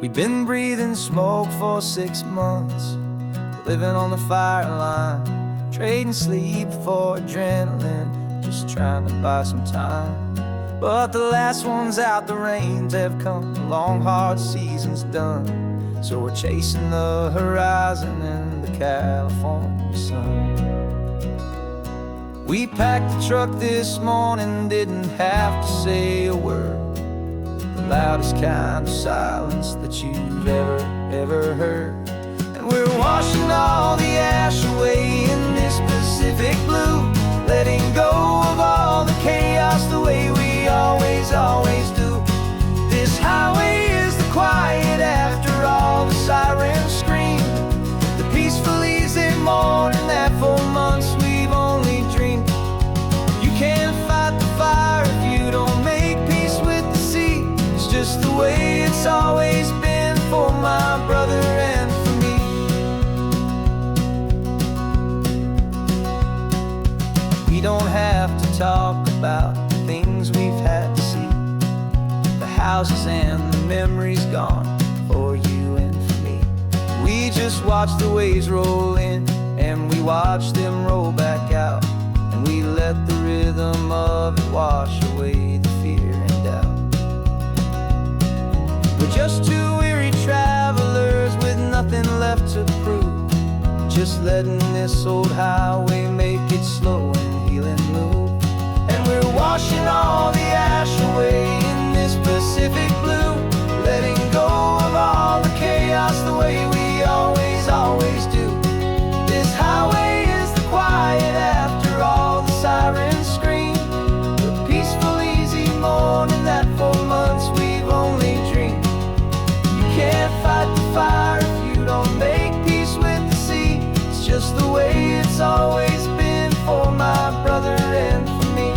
We've been breathing smoke for 6 months, living on the fire line, trading sleep for adrenaline, just trying to buy some time. But the last one's out, the rains have come, the long hard season's done. So we're chasing the horizon in the California sun. We packed the truck this morning, didn't have to say a word. The loudest kind of silence that you've ever heard. And we're washing all the ash away in this Pacific blue, letting go of all the chaos the way we always do. This highway is the quiet after all the sirens scream, the peaceful easy morning that for months we've only dreamed. You can't fight the fire if you don't make peace with the sea. It's just the way it's always been for my brother and for me. We don't have to talk about the things we've had to see, the houses and the memories gone for you and for me. We just watch the waves roll in and we watch them roll back out, and we let the rhythm of it wash away the fear and doubt. We're just two weary travelers with nothing left to prove, just letting this old highway make it slow and healing move. And we're washing all the ash away in this Pacific blue, letting go of all the chaos the way we always do. This highway is the quiet after all the sirens scream, the peaceful easy morning that for months we've only dreamed. You can't fight the fire if you don't make peace with the sea. It's just the way it's always been for my brother and for me.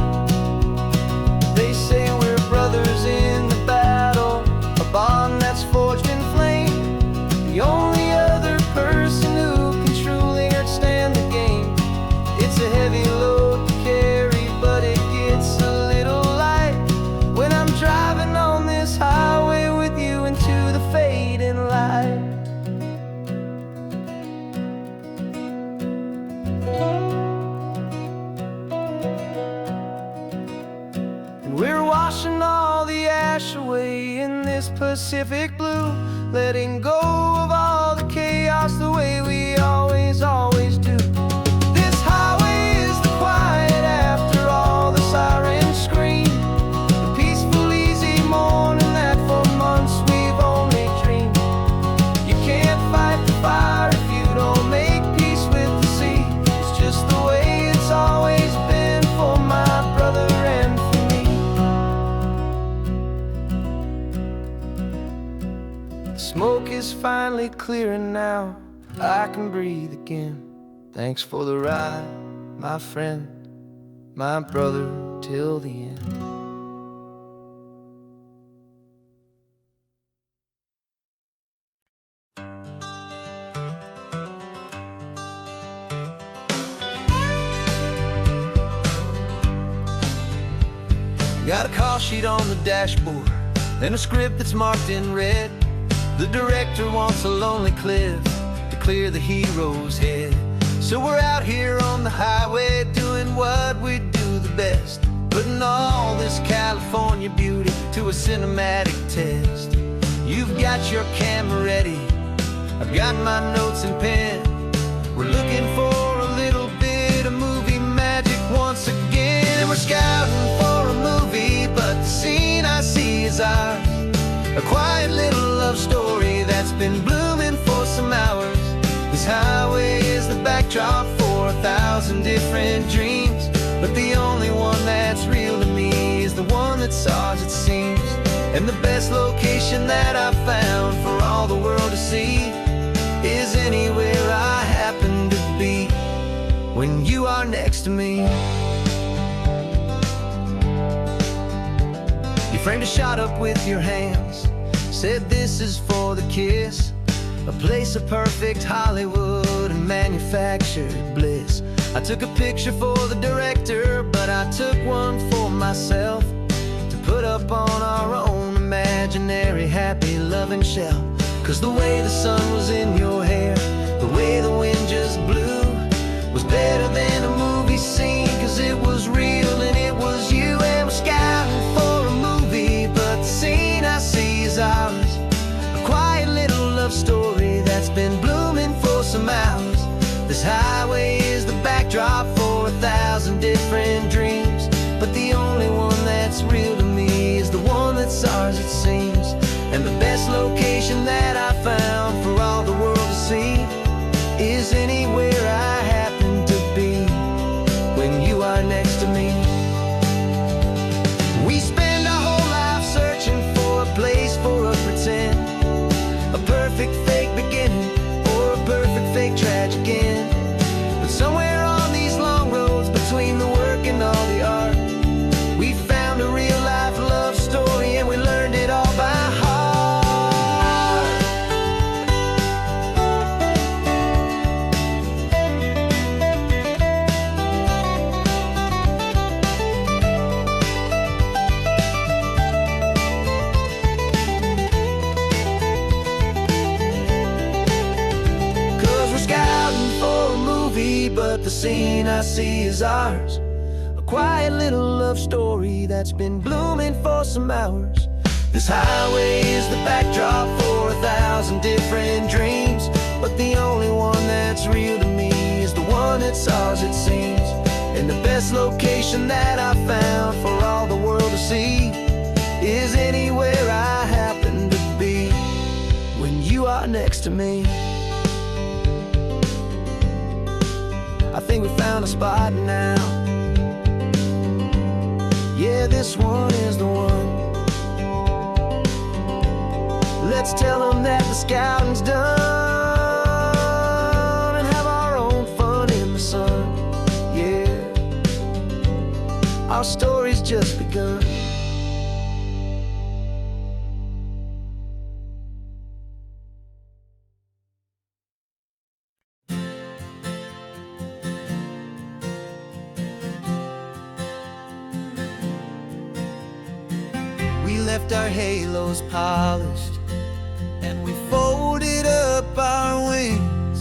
They say we're brothers in the battle, a bond that's forged in flame. The only other person who can truly stand the game. It's a heavy load to carry, but it gets a little light when I'm driving on this highway with you into the fading light. And we're washing all the ash away in this Pacific blue, letting go of all the chaos the way we always do. This highway is the quiet after all the sirens scream, the peaceful easy morning that for months we've only dreamed. You can't fight the fire if you don't make peace with the sea. It's just the way it's always been for my brother and for me. The smoke is finally clearing now, I can breathe again. Thanks for the ride, my friend, my brother, till the end. Got a call sheet on the dashboard and a script that's marked in red. The director wants a lonely cliff to clear the hero's head. So we're out here on the highway doing what we do the best, putting all this California beauty to a cinematic test. You've got your camera ready, I've got my notes and pen. We're looking for a little bit of movie magic once again. And we're scouting for a movie, but the scene I see is ours, a quiet little love story that's been blooming for some hours. This highway is the backdrop for 1,000 different dreams, but the only one that's real to me is the one that's ours, it seems. And the best location that I've found for all the world to see is anywhere I happen to be when you are next to me. You framed a shot up with your hands, said this is for the kiss, a place of perfect Hollywood and manufactured bliss. I took a picture for the director, but I took one for myself to put up on our own imaginary happy loving shell. 'Cause the way the sun was in your hair, the way the wind just blew, was better than a movie scene. 'Cause it was real and it was you, and we're scouting for a movie, but the scene I see is ours. A quiet little love story that's been blooming for some hours. This highway is the backdrop for 1,000 different dreams, but the only one that's real to me is the one that's ours, it seems. And the best location that I found for all the world to see is anywhere I happen to be when you are next to me. We spend our whole life searching for a place for a pretend, a perfect fake beginning or a perfect fake tragic end. But somewhere on these long roads between the work and all the art, we found a real life love story, and we learned it all by heart. 'Cause we're scouting for a movie, but the scene I see is ours. A quiet little love story that's been blooming for some hours. This highway is the backdrop for 1,000 different dreams, but the only one that's real to me is the one that's ours, it seems. And the best location that I found for all the world to see is anywhere I happen to be when you are next to me. I think we found a spot now. Yeah, this one is the one. Let's tell them that the scouting's done and have our own fun in the sun. Yeah, our story's just begun. We left our halos polished, and we folded up our wings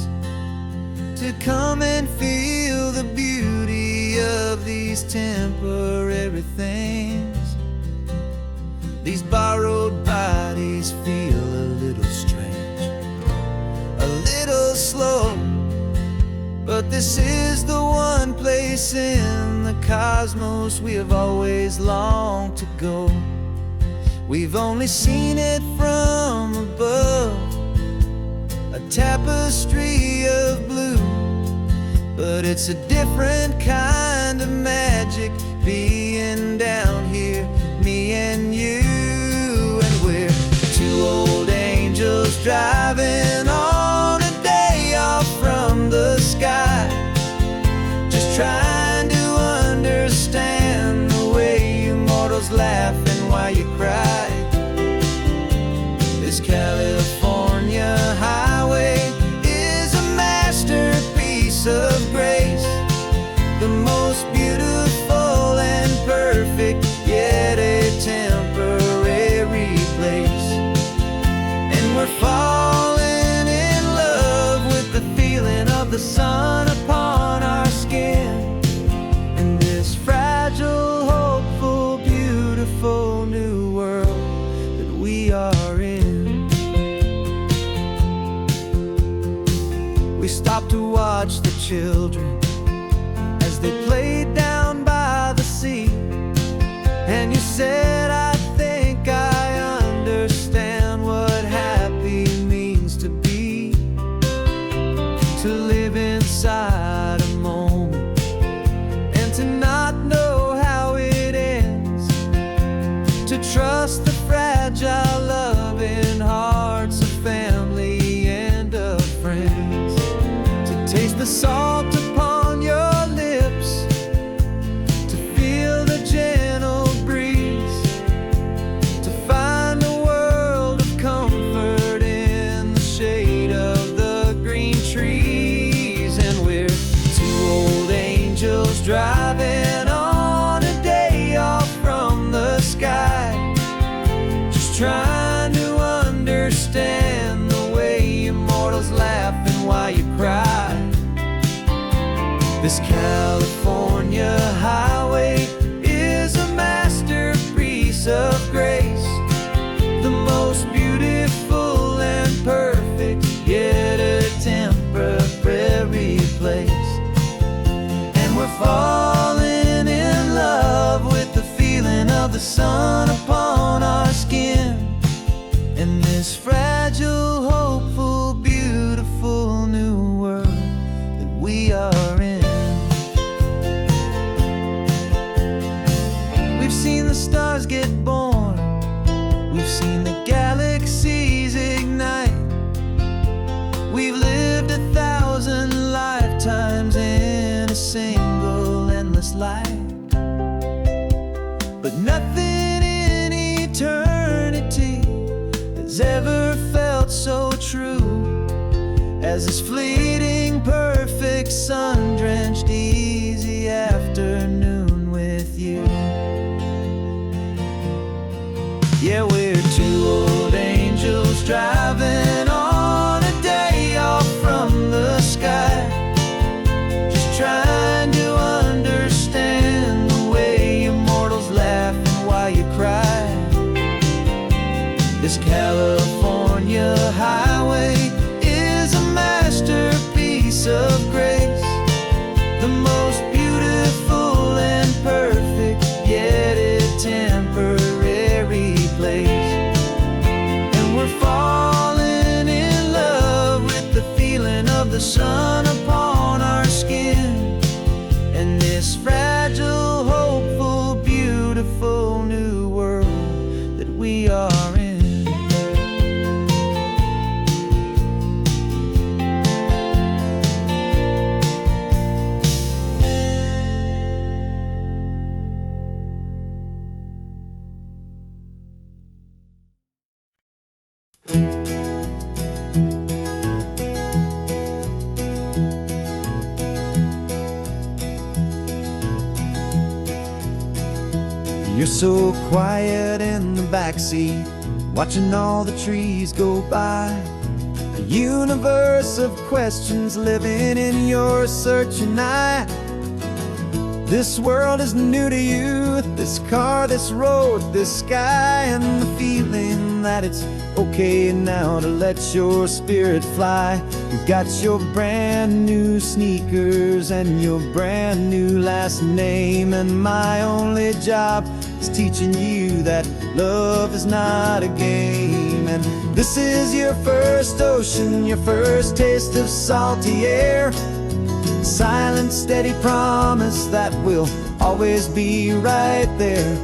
to come and feel the beauty of these temporary things. These borrowed bodies feel a little strange, a little slow, but this is the one place in the cosmos we have always longed to go. We've only seen it from above, a tapestry of blue, but it's a different kind of magic being down here, me and you. And we're two old angels driving on a day off from the sky, just trying to understand the way you mortals laugh and why you cry. This California highway is a masterpiece of grace, the most beautiful and perfect, yet a temporary place. And we're falling in love with the feeling of the sun upon our skin, and this fragile, hopeful, beautiful new world that we are in. We stopped to watch the children as they played down by the sea, and you said, I think I understand what happy means to be, to live inside a moment and to not know how it ends, to trust the fragile loving hearts of family and of friends, to taste the salt upon your lips, to feel the gentle breeze, to find a world of comfort in the shade of the green trees. And we're two old angels driving on a day off from the sky, This California highway is a masterpiece of grace, the most beautiful and perfect, yet a temporary place. And we're falling in love with the feeling of the sun upon our skin, in this fragile, hopeful, beautiful new world that we are in. We've seen the stars get born, we've seen the galaxies ignite, we've lived 1,000 lifetimes in a single endless life. But nothing in eternity has ever felt so true as this fleeting, perfect, sun-drenched, easy afternoon with you. Yeah, we're two old angels driving on a day off from the sky, just trying to understand the way you mortals laugh and why you cry. This California highway is a masterpiece of grace, the most beautiful and perfect, yet a temporary place. And we're falling in love with the feeling of the sun upon our skin, and this fragile, hopeful, beautiful new world that we are in. You're so quiet in the backseat, watching all the trees go by. A universe of questions living in your searching eye. This world is new to you, this car, this road, this sky, and the feeling that it's okay now to let your spirit fly. You've got your brand new sneakers and your brand new last name, and my only job is teaching you that love is not a game. And this is your first ocean, your first taste of salty air, silent, steady promise that we'll always be right there.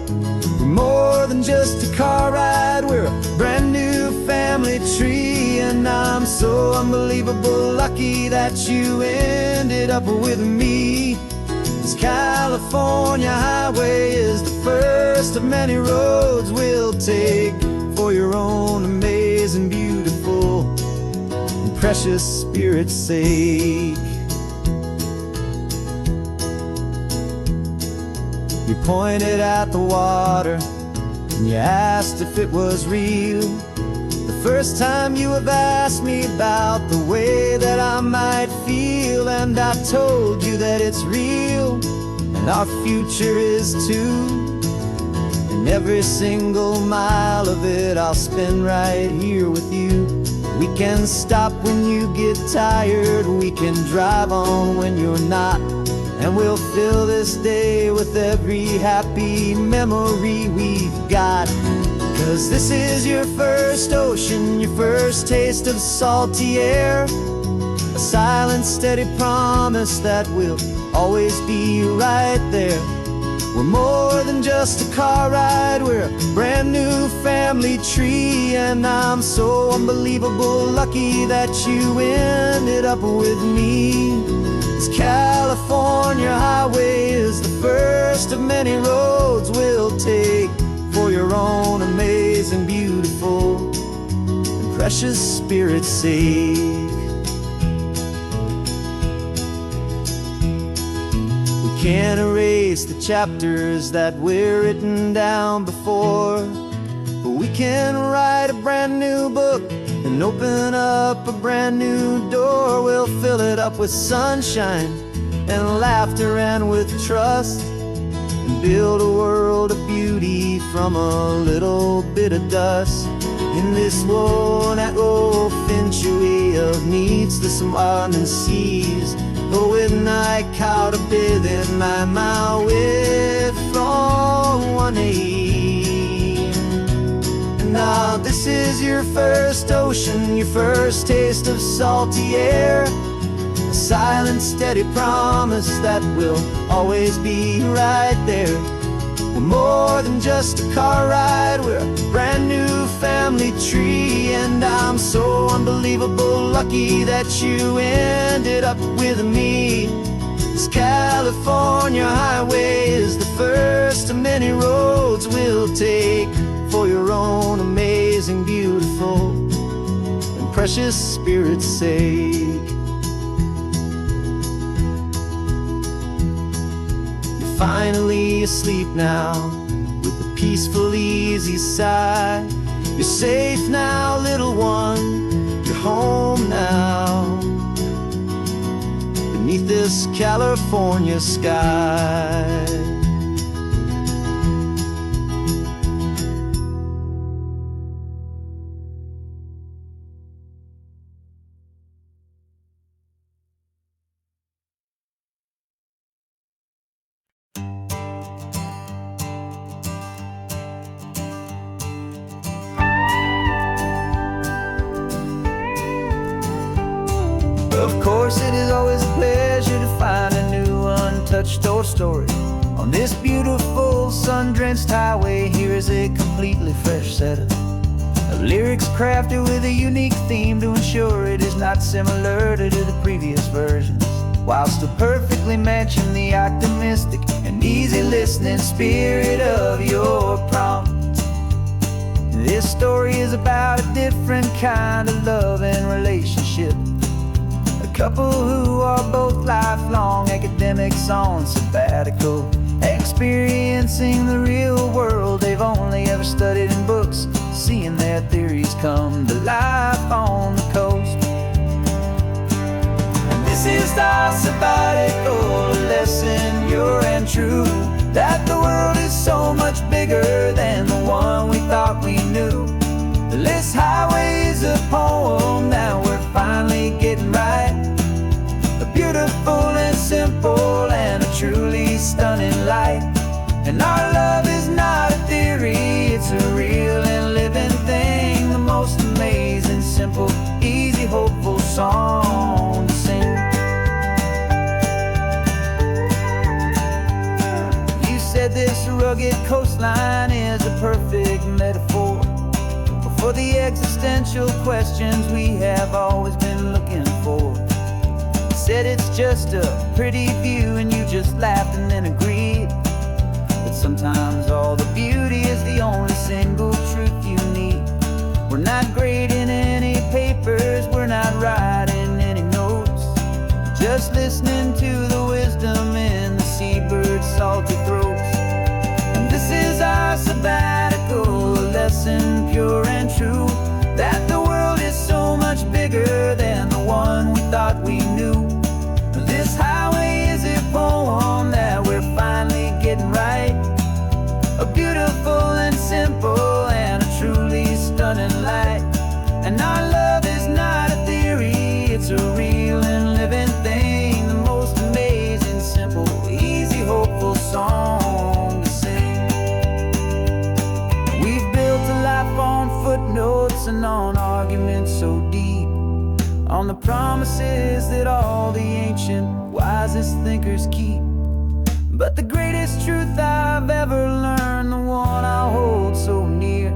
We're more than just a car ride, we're a brand new family tree, and I'm so unbelievable lucky that you ended up with me. This California highway is the first of many roads we'll take for your own amazing, beautiful, and precious spirit's sake. You pointed at the water and you asked if it was real. The first time you have asked me about the way that I might feel, and I told you that it's real and our future is too. And every single mile of it I'll spend right here with you. We can stop when you get tired, we can drive on when you're not, and we'll fill this day with every happy memory we've got. 'Cause this is your first ocean, your first taste of salty air, a silent, steady promise that we'll always be right there. We're more than just a car ride, we're a brand new family tree, and I'm so unbelievable lucky that you ended up with me. This California highway is the first of many roads we'll take for your own amazing, beautiful, and precious spirit's sake. We can't erase the chapters that were written down before, but we can write a brand new book and open up a brand new door. We'll fill it up with sunshine and laughter and with trust, and build a world of beauty from a little bit of dust. In this world that century of needs the surrounding seas, but with night caught a bit in my mouth with from one aim. And now this is your first ocean, your first taste of salty air, a silent steady promise that we'll always be right there. We're more than just a car ride, we're a brand new family tree. And I'm so unbelievable lucky that you ended up with me. This California highway is the first of many roads we'll take for your own amazing, beautiful, and precious spirit's sake. Finally asleep now, with a peaceful, easy sigh. You're safe now, little one, you're home now, beneath this California sky. Of course, it is always a pleasure to find a new untouched old story. On this beautiful sun-drenched highway, here is a completely fresh set of lyrics crafted with a unique theme to ensure it is not similar to the previous versions, while still perfectly matching the optimistic and easy listening spirit of your prompt. This story is about a different kind of love and relationship. A couple who are both lifelong academics on sabbatical, experiencing the real world they've only ever studied in books, seeing their theories come to life on the coast. And this is our sabbatical lesson, pure and true, that the world is so much bigger than the one we thought we knew. This highway is a poem that we're finally getting right, a beautiful and simple and a truly stunning light. And our love is not a theory, it's a real and living thing, the most amazing, simple, easy, hopeful song to sing. You said this rugged coastline is a perfect metaphor for the existential questions we have always been looking for. You said it's just a pretty view and you just laughed and then agreed. But sometimes all the beauty is the only single truth you need. We're not grading any papers, we're not writing any notes, just listening to the wisdom in the seabird's salty throats. And this is our sabbatical, a lesson pure and true, that the world is so much bigger than the one we thought we knew. This highway is a poem that we're finally getting right, a beautiful and simple and a truly stunning light. And our love is not a theory, it's a real and living thing, the most amazing, simple, easy, hopeful song to sing. We've built a life on footnotes and on arguments so deep, on the promises that all the ancient, wisest thinkers keep. But the greatest truth I've ever learned, the one I hold so near,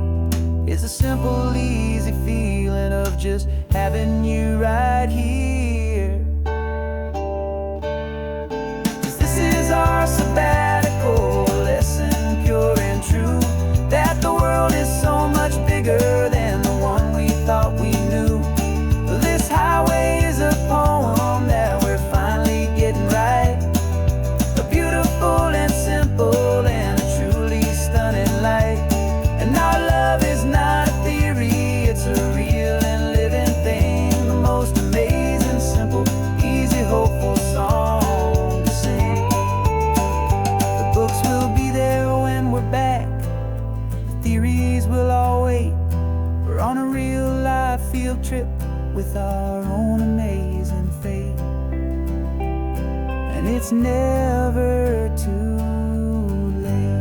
is a simple, easy feeling of just having you right here. 'Cause this is our sabbatical lesson, pure and true, that the world is so much bigger than the one we thought we knew. This highway is a poem that we're finally getting right, a beautiful and simple and a truly stunning light. And our love is not a theory, it's a real and living thing, the most amazing, simple, easy, hopeful song. trip with our own amazing fate. And it's never too late.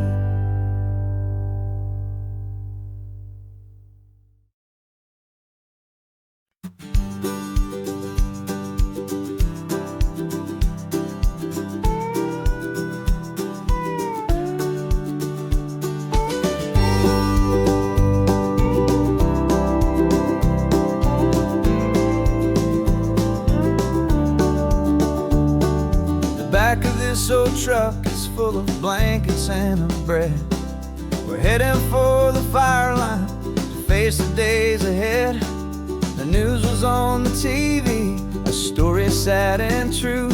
Back of this old truck is full of blankets and of bread. We're heading for the fire line to face the days ahead. The news was on the TV, a story sad and true.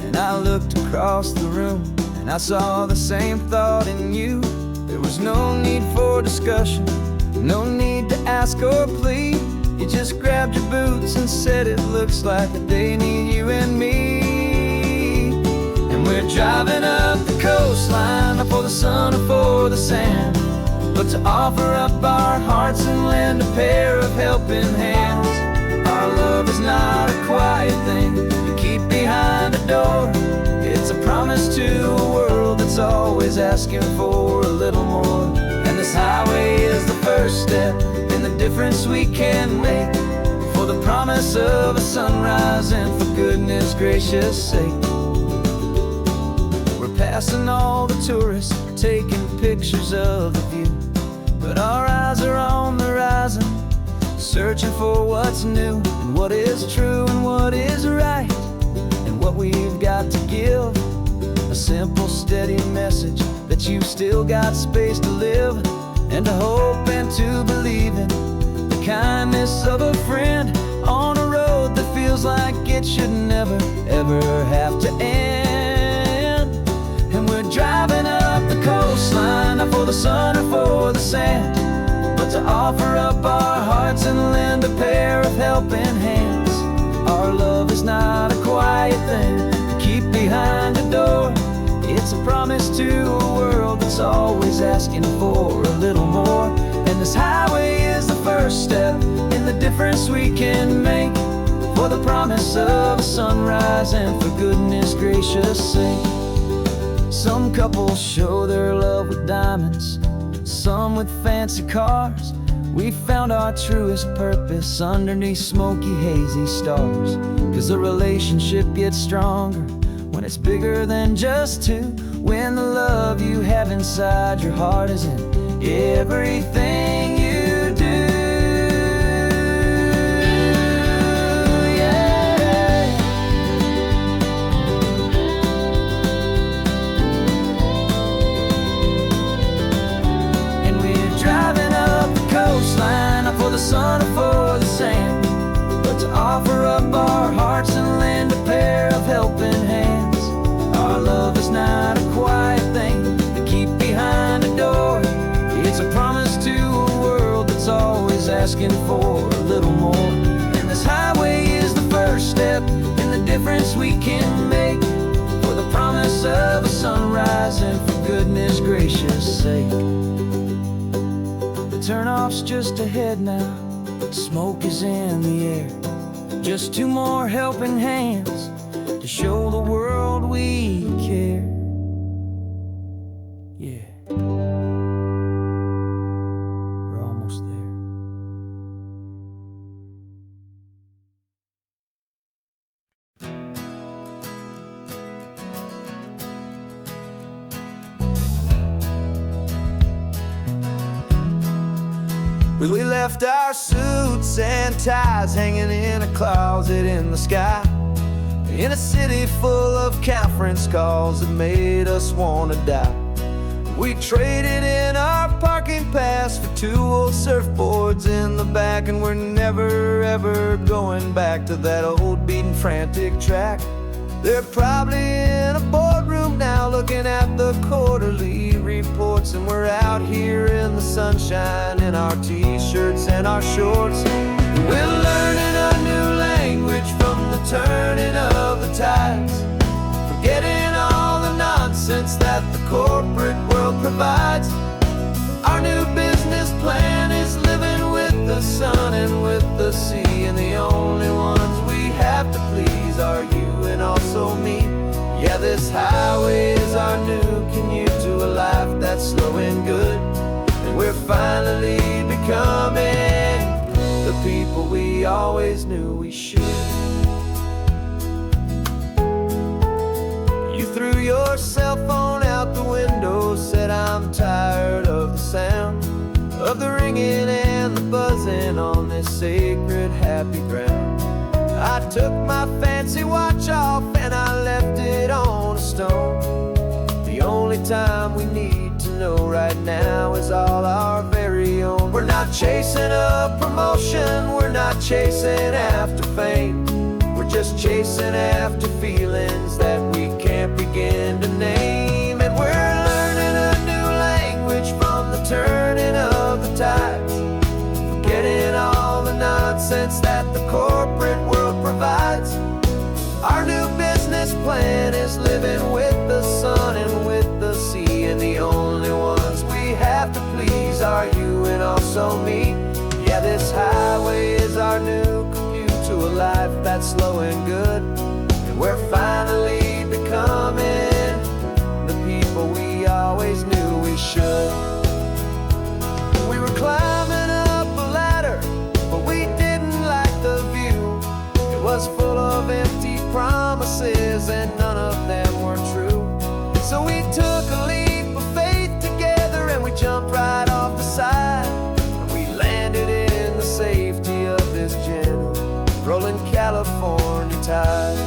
And I looked across the room and I saw the same thought in you. There was no need for discussion, no need to ask or plead. You just grabbed your boots and said it looks like the day need you and me. We're driving up the coastline, not for the sun or for the sand, but to offer up our hearts and lend a pair of helping hands. Our love is not a quiet thing you keep behind a door. It's a promise to a world that's always asking for a little more. And this highway is the first step in the difference we can make, for the promise of a sunrise and for goodness gracious sake. Passing all the tourists, taking pictures of the view, but our eyes are on the horizon, searching for what's new and what is true and what is right, and what we've got to give. A simple, steady message that you've still got space to live, and to hope and to believe in the kindness of a friend on a road that feels like it should never, ever have to end. We're driving up the coastline, not for the sun or for the sand, but to offer up our hearts and lend a pair of helping hands. Our love is not a quiet thing to keep behind a door. It's a promise to a world that's always asking for a little more. And this highway is the first step in the difference we can make, for the promise of a sunrise and for goodness gracious sake. Some couples show their love with diamonds, some with fancy cars. We found our truest purpose underneath smoky, hazy stars. 'Cause the relationship gets stronger when it's bigger than just two, when the love you have inside your heart is in everything you do. Not for the sun or for the sand, but to offer up our hearts and lend a pair of helping hands. Our love is not a quiet thing to keep behind a door. It's a promise to a world that's always asking for a little more. And this highway is the first step in the difference we can make, for the promise of a sunrise and for goodness gracious sake. Turnoff's just ahead now, smoke is in the air. Just two more helping hands to show the world we care. Yeah, we're almost there. We left our suits and ties hanging in a closet in the sky, in a city full of conference calls that made us wanna die. We traded in our parking pass for two old surfboards in the back, and we're never ever going back to that old beaten frantic track. They're probably in a boardroom now looking at the quarterly reports, and we're out here in the sunshine in our t-shirts and our shorts. We're learning a new language from the turning of the tides, forgetting all the nonsense that the corporate world provides. Our new business plan is living with the the sun and with the sea, and the only ones we have to please are you and also me. Yeah, this highway is our new commute to a life that's slow and good, and we're finally becoming the people we always knew we should. You threw your cell phone out the window, said I'm tired of the sound of the ringing and the buzzing on this sacred happy ground. I took my fancy watch off and I left it on a stone. The only time we need to know right now is all our very own. We're not chasing a promotion, we're not chasing after fame. We're just chasing after feelings that we can't begin to name. And we're learning a new language from the turning of the tides, forgetting all the nonsense that the corporate world provides. Our new business plan is living with the sun and with the sea, and the only ones we have to please are you and also me. Yeah, this highway is our new commute to a life that's slow and good, and we're finally becoming the people we always knew we should. We were climbing up a ladder, but we didn't like the view. It was full of empty promises and none of them were true. So we took a leap of faith together and we jumped right off the side, and we landed in the safety of this gentle rolling California tide.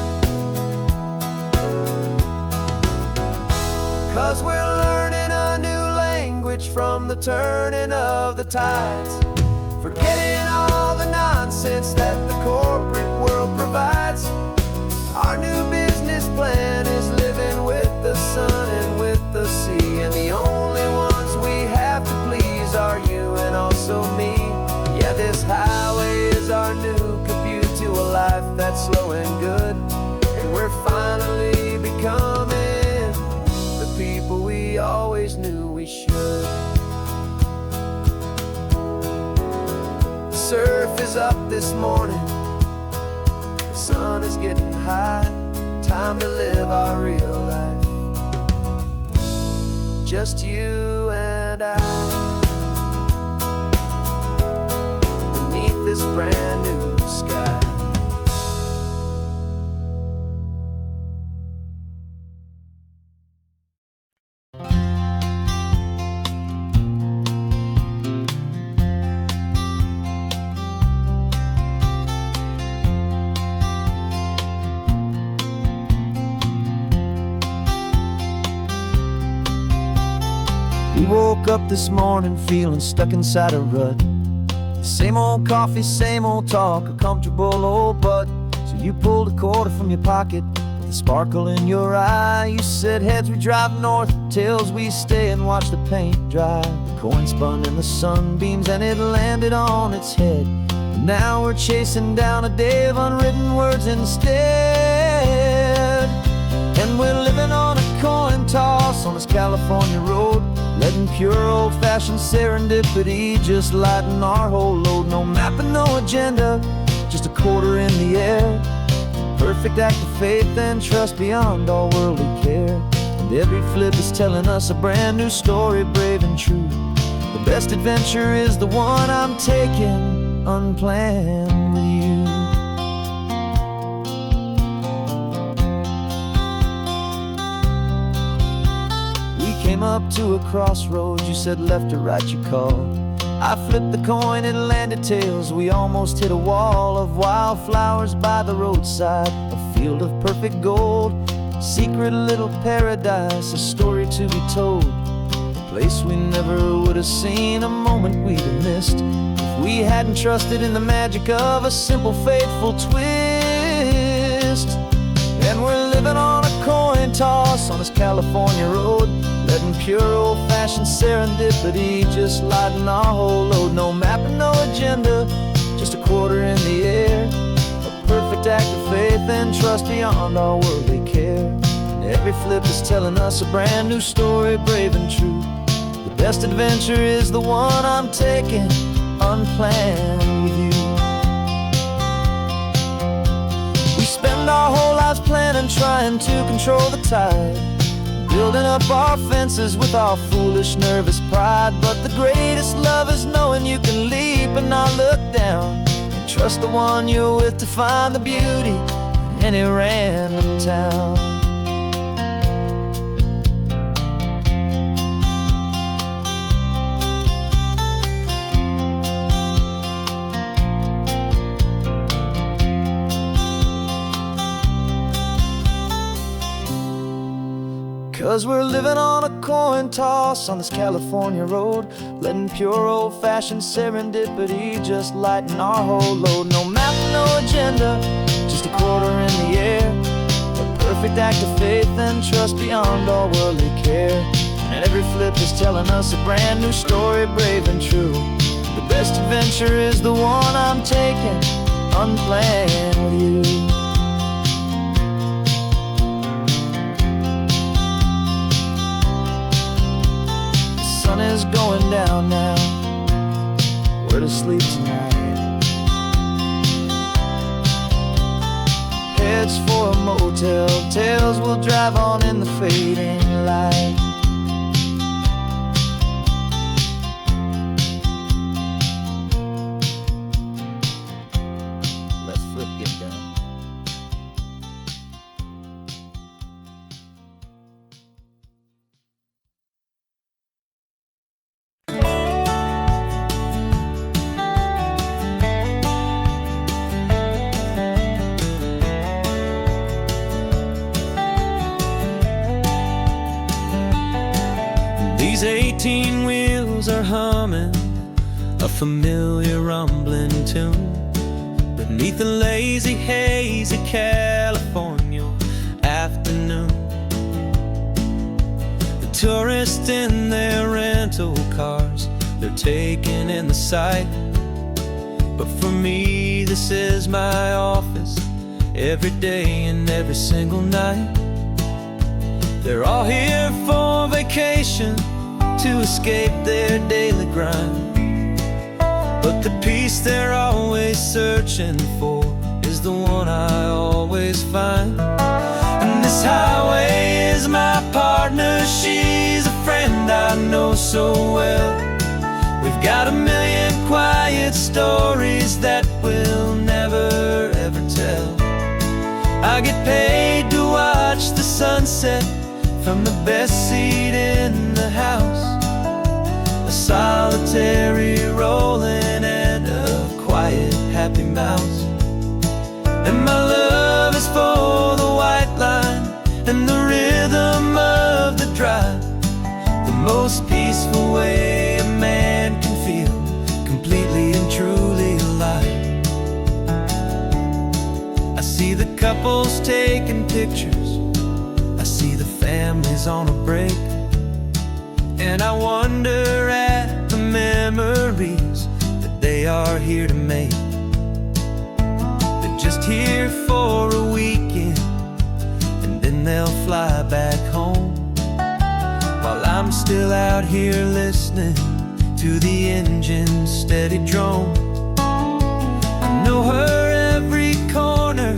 'Cause we're learning a new language from the turning of the tides, forgetting all the nonsense that the corporate world provides. Our new business plan is living with the sun and with the sea, and the only ones we have to please are you and also me. Yeah, this highway is our new commute to a life that's slow and good, and we're finally becoming the people we always knew we should. The surf is up this morning, the sun is getting high, time to live our real life, just you and I, beneath this brand new sky. We woke up this morning feeling stuck inside a rut. Same old coffee, same old talk, a comfortable old butt. So you pulled a quarter from your pocket with a sparkle in your eye. You said heads we drive north, tails we stay and watch the paint dry. The coin spun in the sunbeams and it landed on its head. And now we're chasing down a day of unwritten words instead. And we're living on a coin toss on this California road, letting pure old-fashioned serendipity just lighten our whole load. No map and no agenda, just a quarter in the air. Perfect act of faith and trust beyond all worldly care. And every flip is telling us a brand new story, brave and true. The best adventure is the one I'm taking unplanned with you. Came up to a crossroads, you said left or right you called. I flipped the coin, it landed tails. We almost hit a wall of wildflowers by the roadside, a field of perfect gold, secret little paradise, a story to be told. A place we never would have seen, a moment we'd have missed if we hadn't trusted in the magic of a simple faithful twist. And we're living on a coin toss on this California road, letting pure old-fashioned serendipity just lighten our whole load. No map and no agenda, just a quarter in the air. A perfect act of faith and trust beyond all worldly care. And every flip is telling us a brand new story, brave and true. The best adventure is the one I'm taking unplanned with you. We spend our whole lives planning, trying to control the tide, building up our fences with our foolish, nervous pride. But the greatest love is knowing you can leap and not look down, and trust the one you're with to find the beauty in any random town. 'Cause we're living on a coin toss on this California road, letting pure old-fashioned serendipity just lighten our whole load. No map, no agenda, just a quarter in the air, a perfect act of faith and trust beyond all worldly care. And every flip is telling us a brand new story, brave and true. The best adventure is the one I'm taking, unplanned with you. The sun is going down now, we're to sleep tonight. Heads for a motel, tails will drive on in the fading light. Let's flip get done. These 18 wheels are humming a familiar rumbling tune beneath the lazy, hazy California afternoon. The tourists in their rental cars, they're taking in the sight. But for me, this is my office, every day and every single night. They're all here for vacation, to escape their daily grind. But the peace they're always searching for is the one I always find. And this highway is my partner, she's a friend I know so well. We've got a million quiet stories that we'll never ever tell. I get paid to watch the sunset from the best seat in the house, a solitary rolling and a quiet, happy mouse. And my love is for the white line and the rhythm of the drive, the most peaceful way a man can feel completely and truly alive. I see the couples taking pictures, I see the families on a break, and I wonder at the memories that they are here to make. They're just here for a weekend, and then they'll fly back home, while I'm still out here listening to the engine's steady drone. I know her every corner,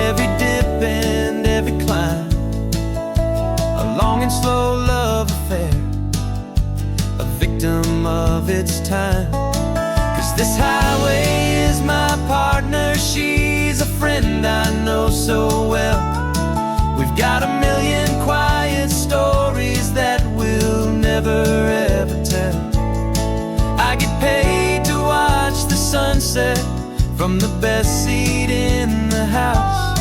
every dip and every climb, a long and slow love affair, a victim of its time. 'Cause this highway is my partner, she's a friend I know so well. We've got a million quiet stories that we'll never ever tell. I get paid to watch the sunset from the best seat in the house,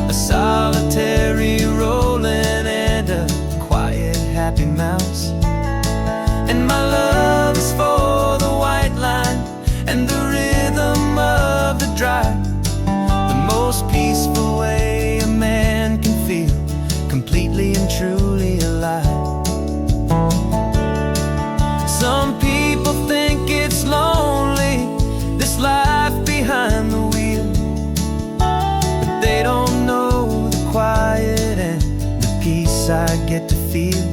a solitary rolling and a quiet, happy mouse. And my love is for the white line and the rhythm of the drive, the most peaceful way a man can feel completely and truly alive. Some people think it's lonely, this life behind the wheel, but they don't know the quiet and the peace I get to feel.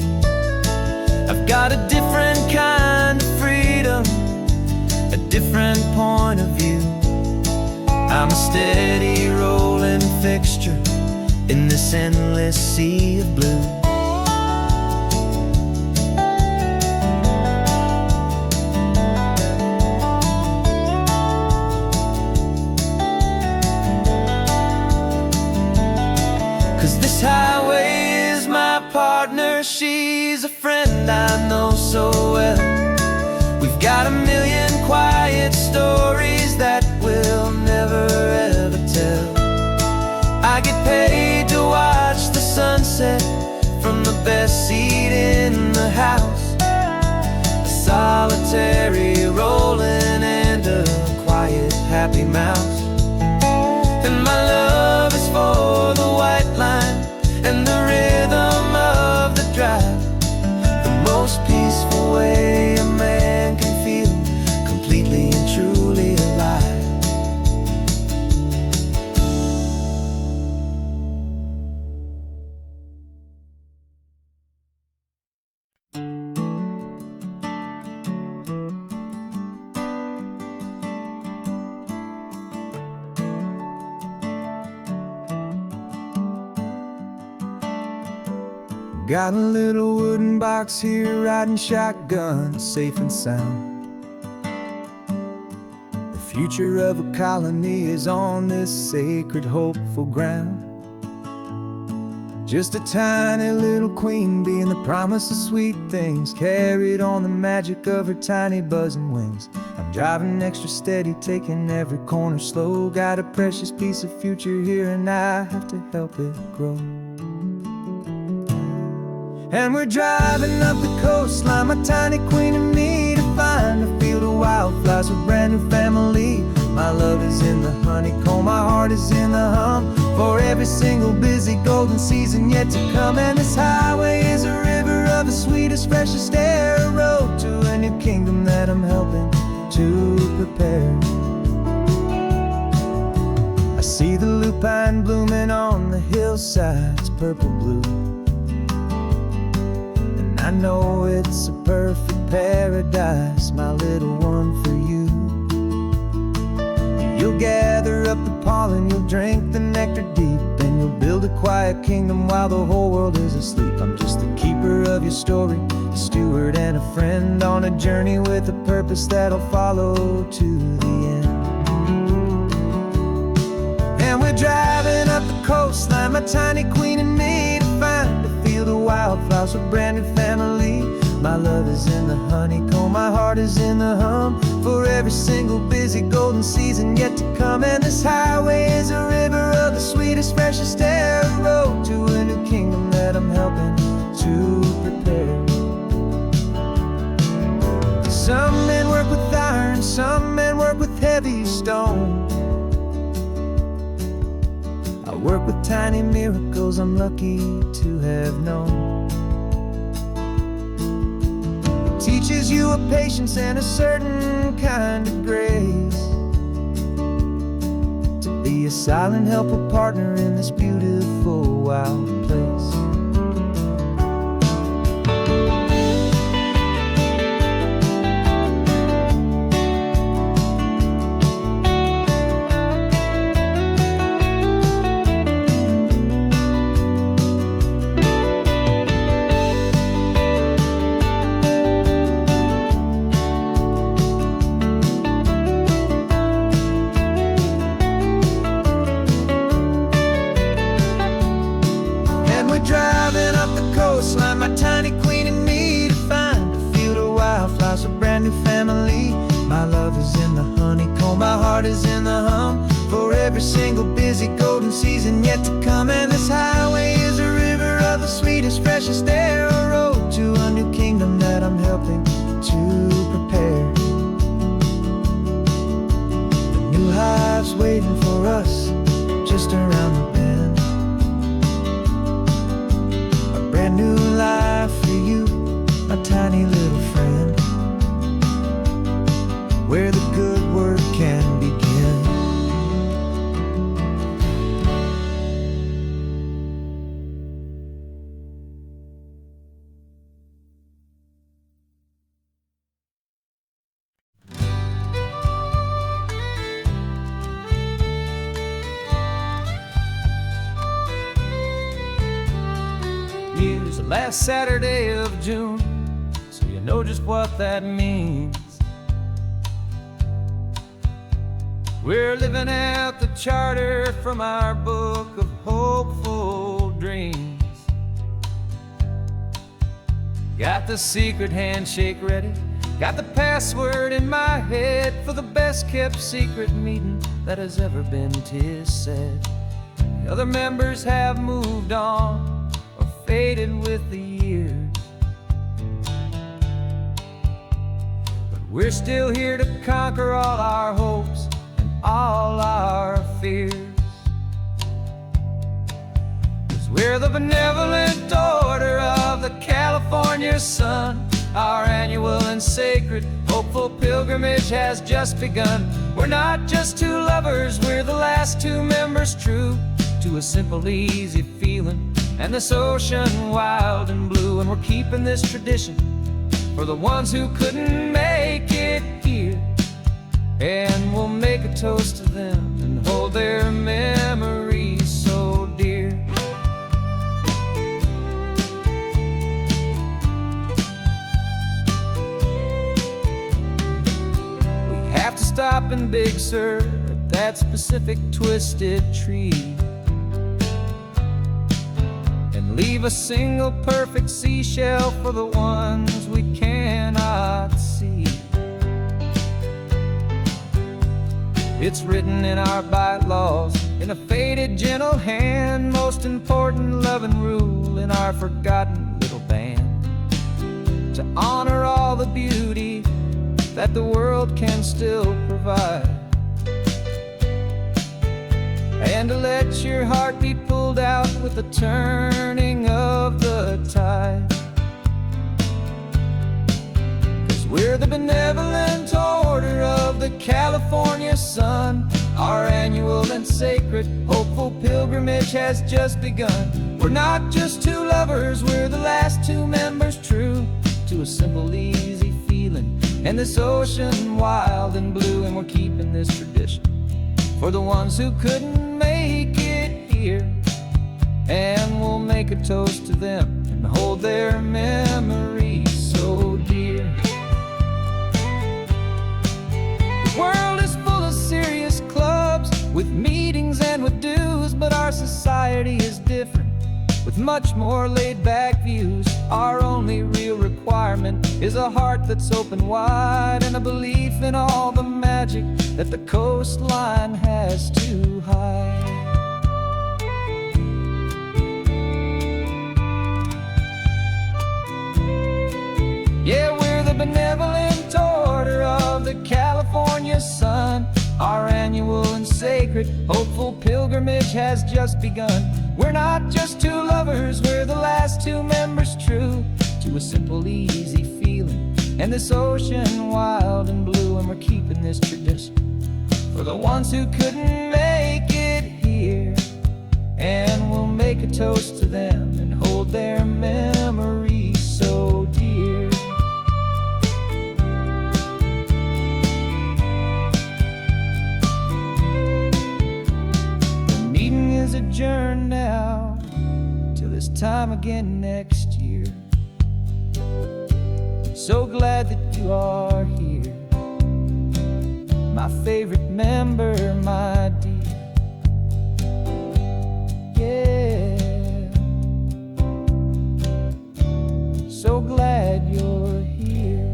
I've got a different kind of freedom different point of view. I'm a steady rolling fixture in this endless sea of blue. Cause this highway is my partner, she's a friend I know so well. We've got a million quiet stories that we'll never ever tell. I get paid to watch the sunset from the best seat in the house. A solitary rolling and a quiet happy mouse. And my love is for the white line and the rhythm of the drive. The most peaceful way a man can feel completely and truly alive. Got a little wooden box here, riding shotgun, safe and sound. The future of a colony is on this sacred, hopeful ground. Just a tiny little queen bee and the promise of sweet things, carried on the magic of her tiny buzzing wings. I'm driving extra steady, taking every corner slow. Got a precious piece of future here and I have to help it grow. And we're driving up the coastline, my tiny queen and me, to find a field of wildflowers with a brand new family. My love is in the honeycomb, my heart is in the hum, for every single busy golden season yet to come. And this highway is a river of the sweetest, freshest air, a road to a new kingdom that I'm helping to prepare. I see the lupine blooming on the hillsides, purple blue. I know it's a perfect paradise, my little one, for you. You'll gather up the pollen, you'll drink the nectar deep, and you'll build a quiet kingdom while the whole world is asleep. I'm just the keeper of your story, a steward and a friend, on a journey with a purpose that'll follow to the end. And we're driving up the coastline, my tiny queen and me, to find a field of wildflowers with a brand new family. My love is in the honeycomb, my heart is in the hum, for every single busy golden season yet to come. And this highway is a river of the sweetest, freshest air, a road to a new kingdom that I'm helping to prepare. Some men work with iron, some men work with heavy stone. I work with tiny miracles I'm lucky to have known. It teaches you a patience and a certain kind of grace, to be a silent, helpful partner in this beautiful, wild place. Driving up the coastline, my tiny queen and me, to find a field of wildflowers, a brand new family. My love is in the honeycomb, my heart is in the hum, for every single busy golden season yet to come. And this highway is a river of the sweetest, freshest air, a road to a new kingdom that I'm helping to prepare. The new hive's waiting for us just around the bend. Brand new life for you, my tiny little friend, where the good work can begin. last Saturday of June, so you know just what that means. We're living out the charter from our book of hopeful dreams. Got the secret handshake ready, got the password in my head for the best kept secret meeting that has ever been, 'tis said. The other members have moved on or faded with the years, but we're still here to conquer all our hopes and all our fears. 'Cause we're the benevolent order of the California sun. Our annual and sacred hopeful pilgrimage has just begun. We're not just two lovers, we're the last two members true to a simple, easy feeling and this ocean wild and blue. And we're keeping this tradition for the ones who couldn't make it here, and we'll make a toast to them and hold their memories so dear. We have to stop in Big Sur at that specific twisted tree and leave a single perfect seashell for the ones we cannot see. It's written in our bylaws in a faded gentle hand, most important love and rule in our forgotten little band, to honor all the beauty that the world can still provide, and to let your heart be pulled out with the turning of the tide. 'Cause we're the benevolent order of the California sun. Our annual and sacred hopeful pilgrimage has just begun. We're not just two lovers, we're the last two members true to a simple, easy feeling and this ocean wild and blue. And we're keeping this tradition for the ones who couldn't make it here, and we'll make a toast to them and hold their memories so dear. The world is full of serious clubs with meetings and with dues, but our society is different with much more laid-back views. Our only real requirement is a heart that's open wide and a belief in all the magic that the coastline has to hide. Yeah, we're the benevolent order of the California sun. Our annual and sacred hopeful pilgrimage has just begun. We're not just two lovers, we're the last two members true to a simple, easy feeling and this ocean wild and blue. And we're keeping this tradition for the ones who couldn't make it here, and we'll make a toast to them and hold their memories so dear. The meeting is adjourned now till this time again next year. So glad that you are here, my favorite member, my dear. Yeah, so glad you're here.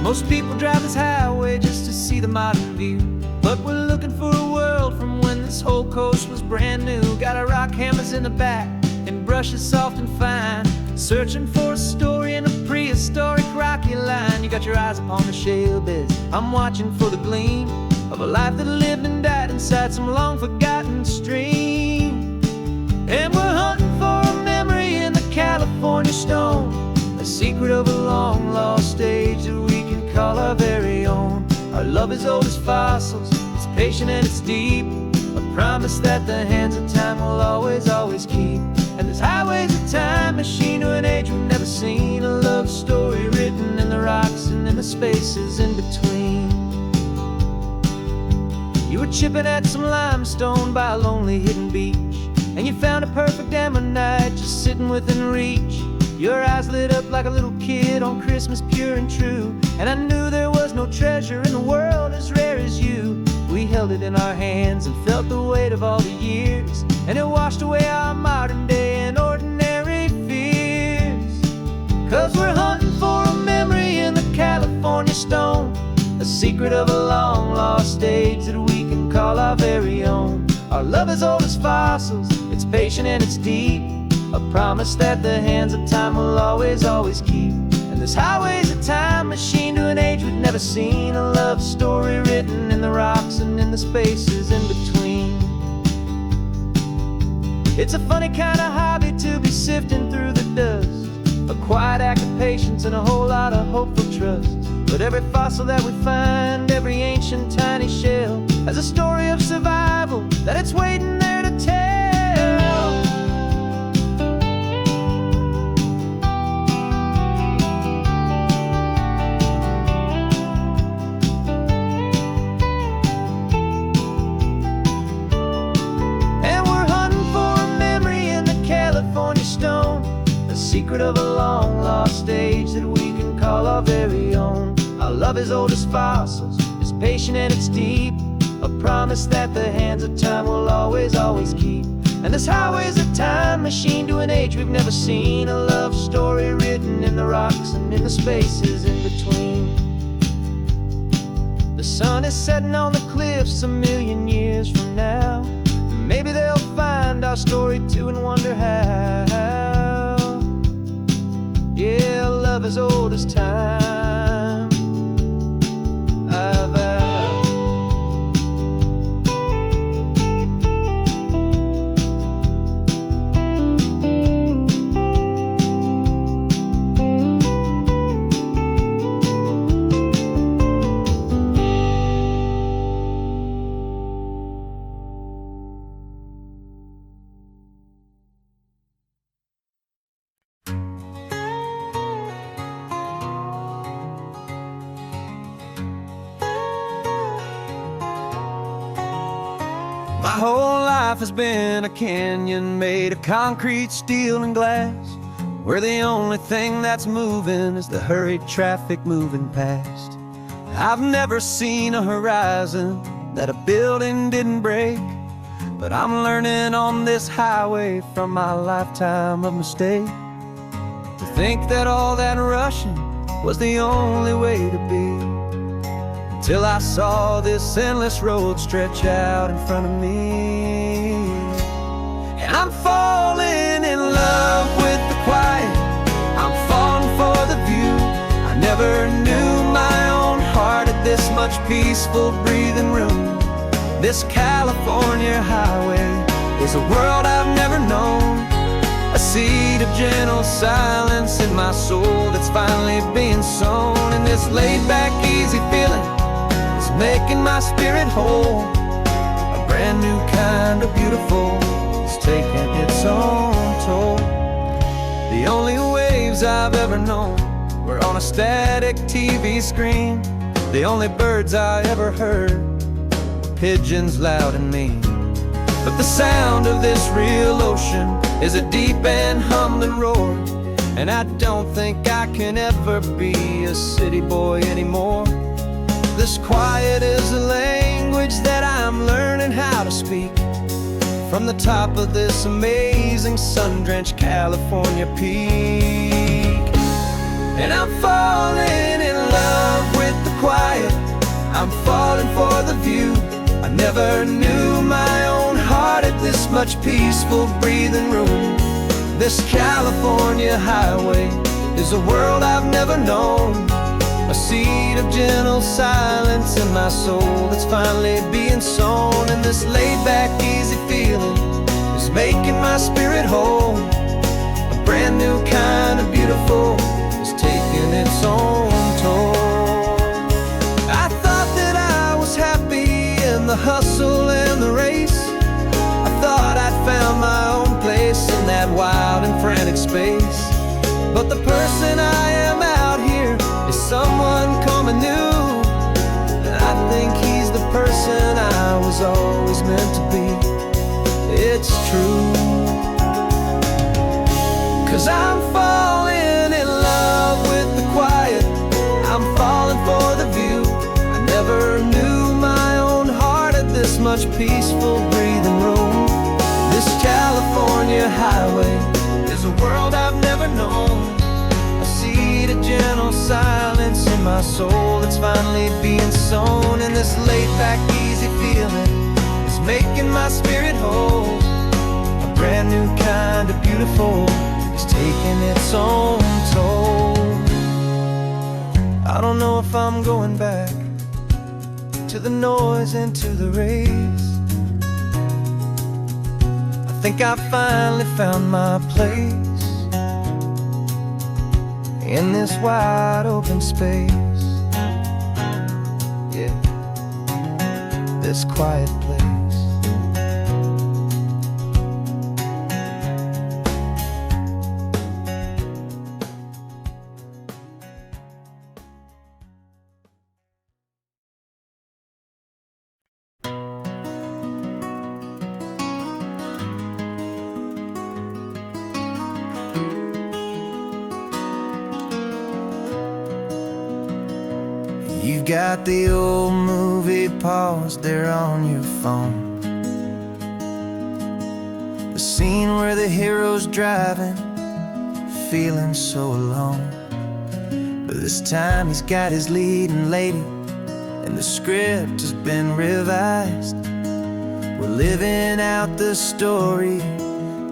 Most people drive this highway just to see the modern view, but we're looking for a world from when this whole coast was brand new. Got our rock hammers in the back and brushes soft and fine, searching for a story in a prehistoric rocky line. You got your eyes upon the shale beds, I'm watching for the gleam of a life that lived and died inside some long forgotten stream. And we're hunting for a memory in the California stone, a secret of a long lost age that we can call our very own. Our love is old as fossils, it's patient and it's deep, a promise that the hands of time will always, always keep. And this highway's a time machine to an age we've never seen. A love story written in the rocks and in the spaces in between. You were chipping at some limestone by a lonely hidden beach, and you found a perfect ammonite just sitting within reach. Your eyes lit up like a little kid on Christmas, pure and true. And I knew there was no treasure in the world as rare as you. We held it in our hands and felt the weight of all the years, and it washed away our modern day and ordinary fears. 'Cause we're hunting for a memory in the California stone, a secret of a long lost age that we can call our very own. Our love is old as fossils, it's patient and it's deep, a promise that the hands of time will always, always keep. And this highway's a time machine to an age we've never seen. A love story written in the rocks and in the spaces in between. It's a funny kind of hobby to be sifting through the dust, a quiet act of patience and a whole lot of hopeful trust. But every fossil that we find, every ancient tiny shell, has a story of survival that it's waiting there to tell. Secret of a long lost age that we can call our very own. Our love is old as fossils, it's patient and it's deep, a promise that the hands of time will always, always keep. And this highway's a time machine to an age we've never seen, a love story written in the rocks and in the spaces in between. The sun is setting on the cliffs a million years from now. Maybe they'll find our story too and wonder how. Yeah, love as old as time, I vow. My whole life has been a canyon made of concrete, steel, and glass, where the only thing that's moving is the hurried traffic moving past. I've never seen a horizon that a building didn't break, but I'm learning on this highway from my lifetime of mistake to think that all that rushing was the only way to be. Till I saw this endless road stretch out in front of me. And I'm falling in love with the quiet, I'm falling for the view. I never knew my own heart had this much peaceful breathing room. This California highway is a world I've never known, a seed of gentle silence in my soul that's finally being sown. And this laid-back, easy feeling making my spirit whole, a brand new kind of beautiful is taking its own toll. The only waves I've ever known were on a static TV screen. The only birds I ever heard were pigeons loud and mean. But the sound of this real ocean is a deep and humbling roar, and I don't think I can ever be a city boy anymore. This quiet is a language that I'm learning how to speak from the top of this amazing sun-drenched California peak. And I'm falling in love with the quiet, I'm falling for the view. I never knew my own heart had this much peaceful breathing room. This California highway is a world I've never known, a seed of gentle silence in my soul that's finally being sown. And this laid-back, easy feeling is making my spirit whole, a brand new kind of beautiful is taking its own toll. I thought that I was happy in the hustle and the race, the person I am out here is someone coming new. And I think he's the person I was always meant to be. It's true, 'cause I'm falling in love with the quiet. I'm falling for the view. I never knew my own heart had this much peaceful breathing room. This California highway is a world I've never known. I see the gentle silence in my soul that's finally being sown. And this laid-back, easy feeling is making my spirit whole. A brand new kind of beautiful is taking its own toll. I don't know if I'm going back to the noise and to the race. I think I finally found my place in this wide open space. Yeah, this quiet place. You've got the old movie paused there on your phone, the scene where the hero's driving, feeling so alone. But this time he's got his leading lady, and the script has been revised. We're living out the story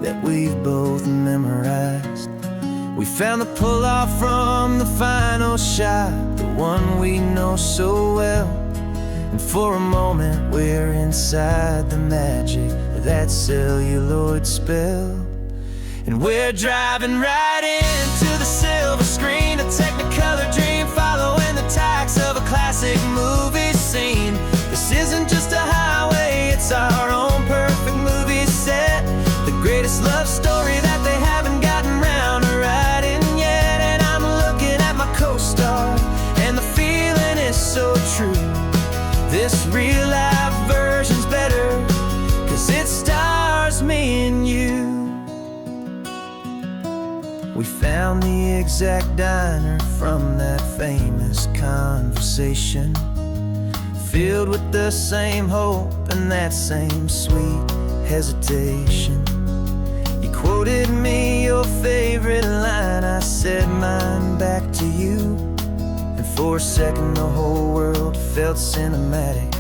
that we've both memorized. We found the pull-off from the final shot, the one we know so well. And for a moment we're inside the magic of that celluloid spell. And we're driving right into the silver screen, a technicolor dream following the tacks of a classic movie scene. This isn't just a highway, it's our own perfect movie set, the greatest love story that they haven't gotten round to writing yet. And I'm looking at my co-star, and the feeling is so true. This real-life version's better, 'cause it stars me and you. We found the exact diner from that famous conversation, filled with the same hope and that same sweet hesitation. You quoted me your favorite line, I said mine back to you. And for a second the whole world felt cinematic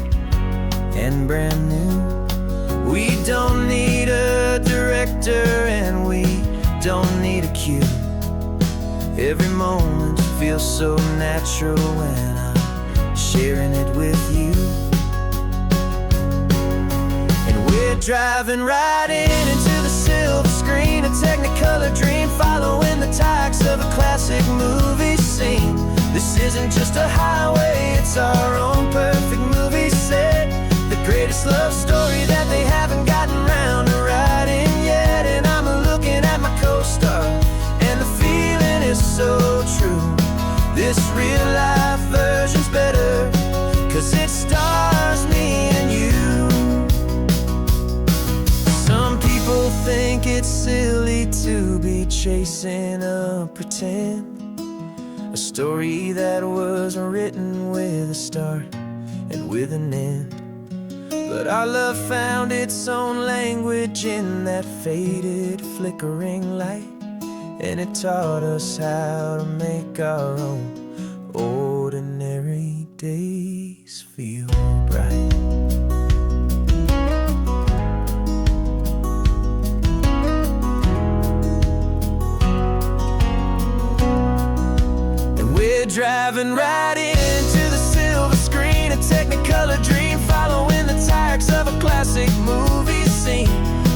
and brand new. We don't need a director and we don't need a cue. Every moment feels so natural when I'm sharing it with you. And we're driving right into the silver screen, a technicolor dream following the tacks of a classic movie scene. This isn't just a highway, it's our own perfect movie set, the greatest love story that they haven't gotten round to writing yet. And I'm looking at my co-star, and the feeling is so true. This real-life version's better, 'cause it stars me and you. Some people think it's silly to be chasing a pretend, a story that was written with a start and with an end. But our love found its own language in that faded, flickering light, and it taught us how to make our own ordinary days feel bright. And we're driving right into the silver screen, a technicolor dream following the tacks of a classic movie scene.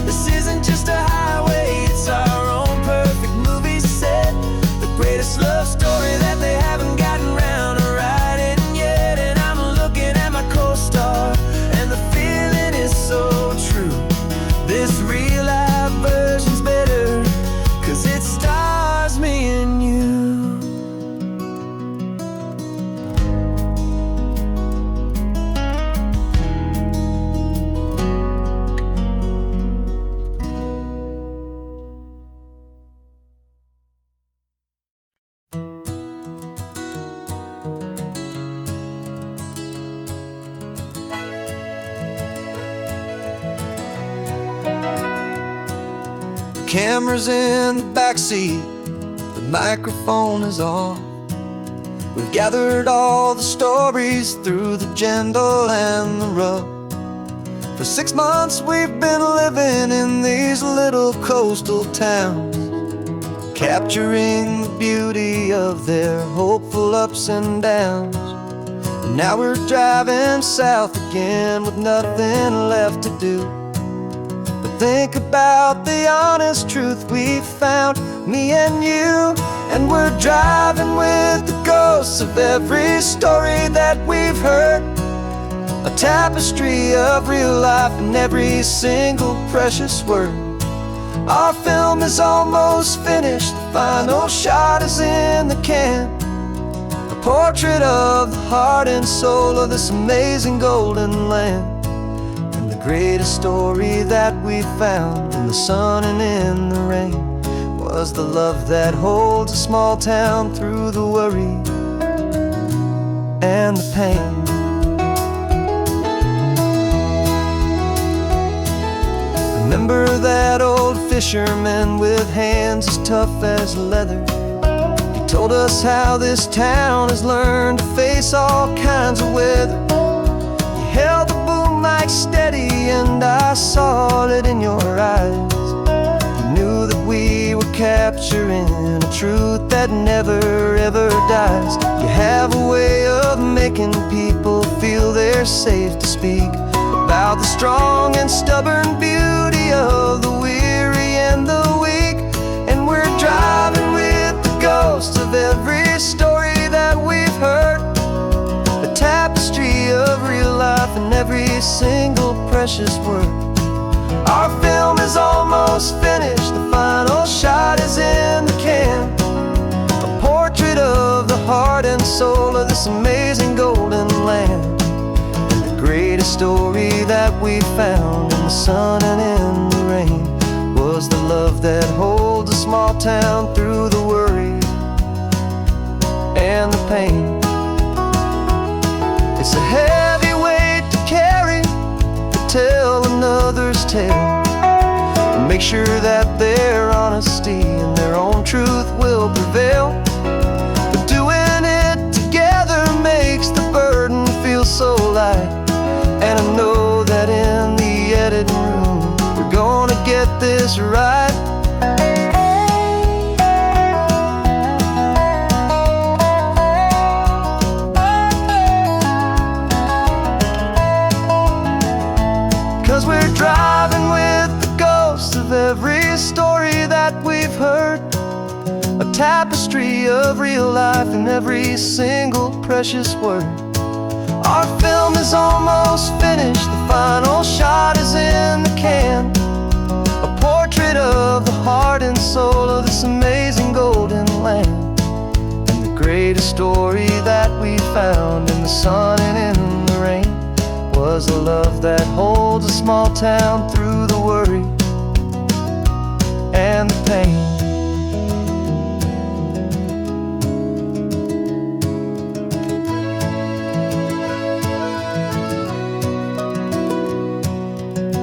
This isn't just a highway, it's our own perfect movie set, the greatest love story that they haven't gotten round to writing yet. And I'm looking at my co-star, and the feeling is so true. This real-life version's better, 'cause it stars me and you. camera's in the backseat, the microphone is on. We've gathered all the stories through the gentle and the rough. For 6 months we've been living in these little coastal towns, capturing the beauty of their hopeful ups and downs. And now we're driving south again with nothing left to do but think about the honest truth we've found, me and you. And we're driving with the ghosts of every story that we've heard, a tapestry of real life and every single precious word. Our film is almost finished, the final shot is in the can, a portrait of the heart and soul of this amazing golden land. And the greatest story that we found in the sun and in the rain was the love that holds a small town through the worry and the pain. Remember that old fisherman with hands as tough as leather? He told us how this town has learned to face all kinds of weather. You held the boom mic steady and I saw it in your eyes. Knew that we were capturing a truth that never ever dies. You have a way of making people feel they're safe to speak about the strong and stubborn beauty of the weary and the weak. And we're driving with the ghosts of every story that we've heard, a tapestry of real life and every single precious word. Our film is almost finished, the final shot is in the can, a portrait of the heart and soul of this amazing golden land. And the greatest story that we found in the sun and in the rain was the love that holds a small town through the worry and the pain. It's a heavy weight to carry, to tell another's tale, and make sure that their honesty and their own truth will prevail. But doing it together makes the burden feel so light, and I know that in the editing room we're gonna get this right. 'Cause we're driving with the ghosts of every story that we've heard, a tapestry of real life and every single precious word. Our film is almost finished, the final shot is in the can, a portrait of the heart and soul of this amazing golden land. And the greatest story that we found in the sun and in the rain was a love that holds a small town through the worry and the pain.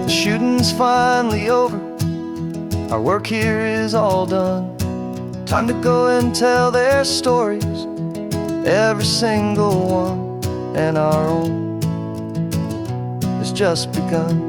The shooting's finally over, our work here is all done. Time to go and tell their stories, every single one, and our own has just begun.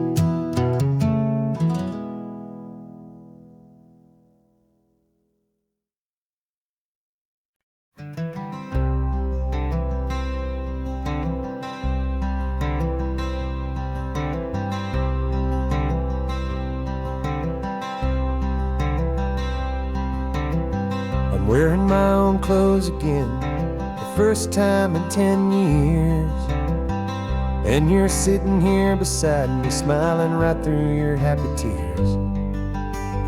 I'm wearing my own clothes again, the first time in 10 years. And you're sitting here beside me, smiling right through your happy tears.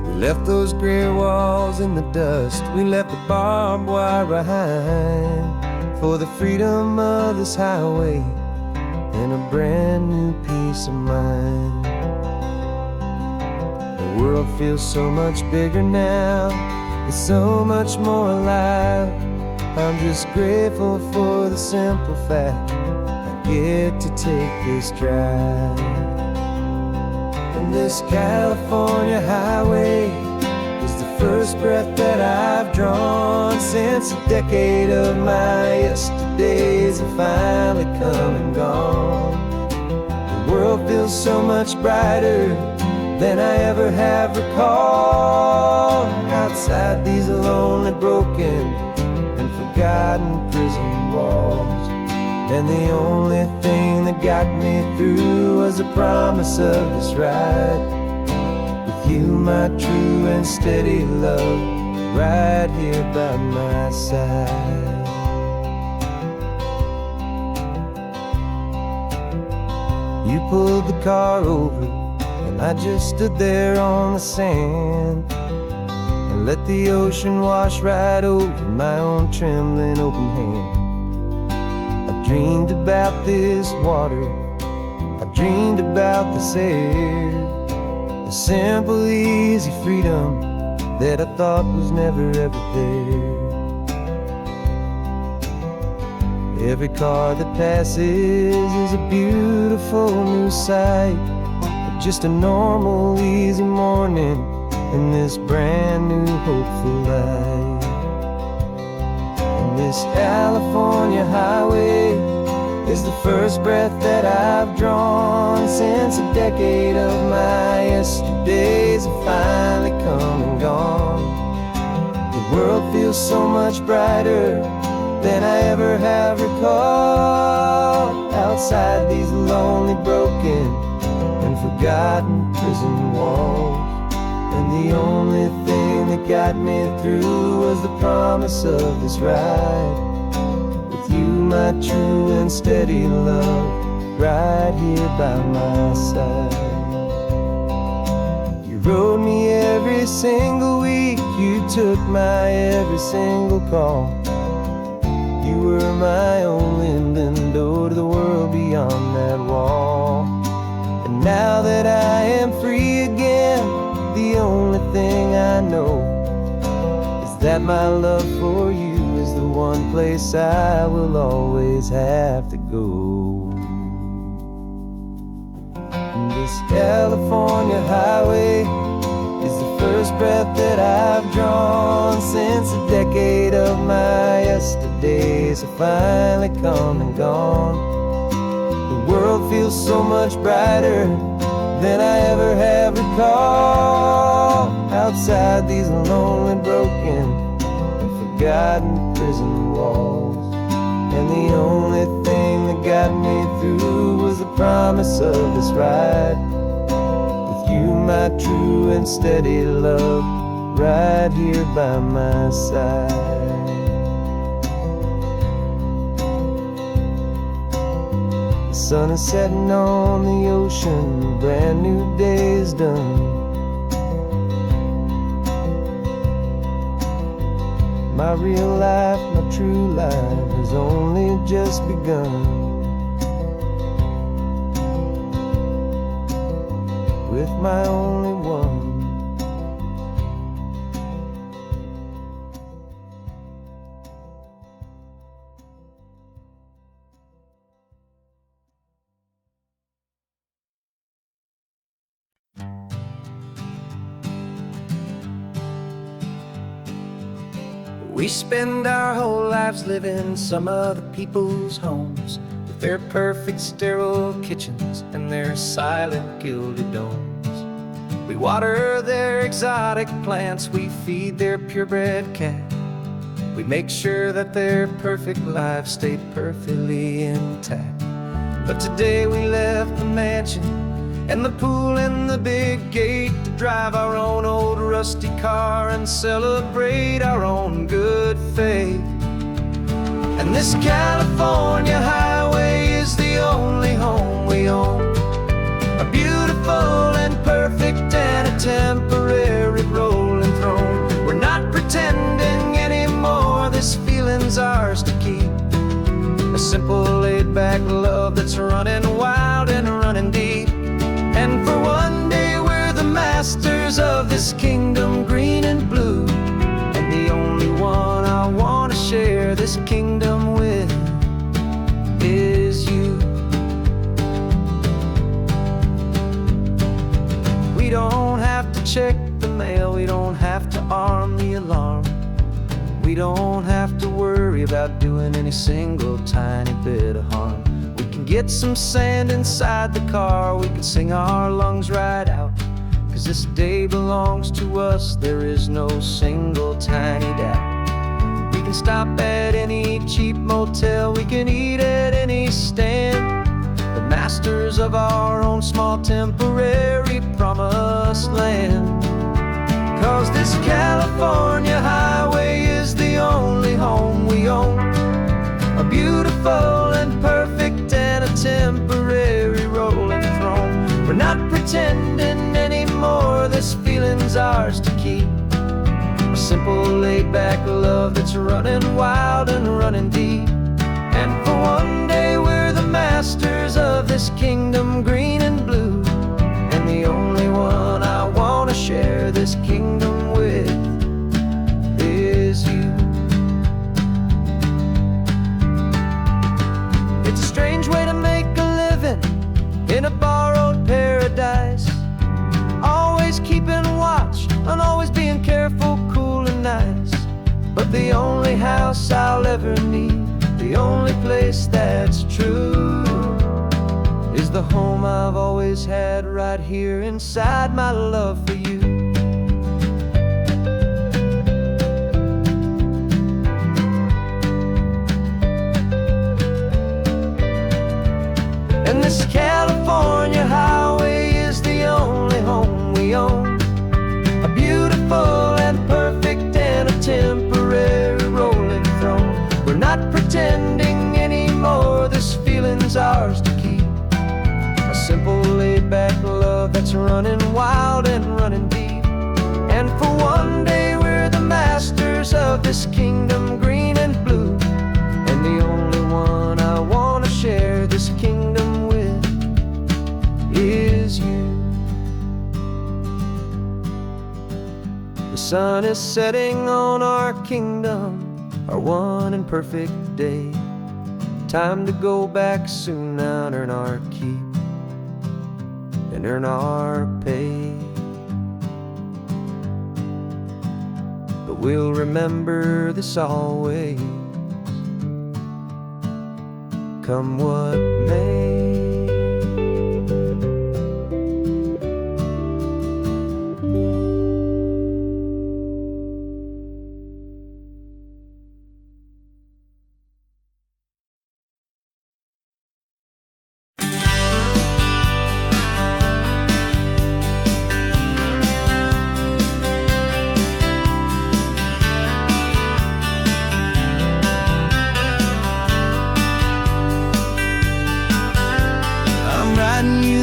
We left those gray walls in the dust, we left the barbed wire behind, for the freedom of this highway and a brand new peace of mind. The world feels so much bigger now, it's so much more alive. I'm just grateful for the simple fact get to take this drive. And this California highway first breath that I've drawn since a decade of my yesterdays have finally come and gone. The world feels so much brighter than I ever have recalled. Outside these lonely, broken, and forgotten prison walls, and the only thing that got me through was the promise of this ride with you, my true and steady love, right here by my side. You pulled the car over, and I just stood there on the sand and let the ocean wash right over my own trembling open hand. I dreamed about this water, I dreamed about this air, the simple, easy freedom that I thought was never ever there. Every car that passes is a beautiful new sight, just a normal, easy morning in this brand new, hopeful life. And this California highway is the first breath that I've drawn since a decade of my yesterdays have finally come and gone. The world feels so much brighter than I ever have recalled. Outside these lonely, broken, and forgotten prison walls, and the only thing that got me through was the promise of this ride with you, my true and steady love, right here by my side. You rode me every single week, you took my every single call. You were my only window to the world beyond that wall. And now that I am free again, the only thing I know is that my love for you is the one place I will always have to go. And this California highway is the first breath that I've drawn since a decade of my yesterdays have finally come and gone. The world feels so much brighter than I ever have recalled. Outside these lonely, broken, and forgotten prison walls, and the only thing that got me through was the promise of this ride with you, my true and steady love, right here by my side. The sun is setting on the ocean, a brand new day is done. My real life, my true life has only just begun. With my only one. We spend our whole lives living some other people's homes, with their perfect sterile kitchens and their silent gilded domes. We water their exotic plants, we feed their purebred cat. We make sure that their perfect lives stay perfectly intact. But today we left the mansion and the pool and the big gate to drive our own old rusty car and celebrate our own good faith. And this California highway is the only home we own, a beautiful and perfect and a temporary rolling throne. We're not pretending anymore, this feeling's ours to keep, a simple laid-back love that's running wild and running deep. And for one day we're the masters of this kingdom green and blue, and the only one I want to share this kingdom with is you. We don't have to check the mail, we don't have to arm the alarm. We don't have to worry about doing any single tiny bit of harm. We can get some sand inside the car, we can sing our lungs right out. 'Cause this day belongs to us, there is no single tiny doubt. We can stop at any cheap motel, we can eat at any stand. The masters of our own small temporary promised land. 'Cause this California highway is the only home we own. A beautiful and perfect and a temporary rolling throne. We're not pretending anymore, this feeling's ours to keep. A simple laid-back love that's running wild and running deep. And for one day we're the masters of this kingdom green and blue. And the only one I want to share this kingdom with is you. It's a strange way to make a living in a borrowed paradise. Always keeping watch and always being careful, cool and nice. But the only house I'll ever need, the only place that's true, is the home I've always had right here inside my love for you. And this California highway is the only home we own. A beautiful and perfect and a temporary rolling throne. We're not pretending anymore, this feeling's ours to keep. A simple laid-back love that's running wild and running deep. And for one day we're the masters of this kingdom green and blue. And the only one I want to share this kingdom with is you. The sun is setting on our kingdom, our one and perfect day. Time to go back soon now and earn our keep and earn our pay. But we'll remember this always, come what may.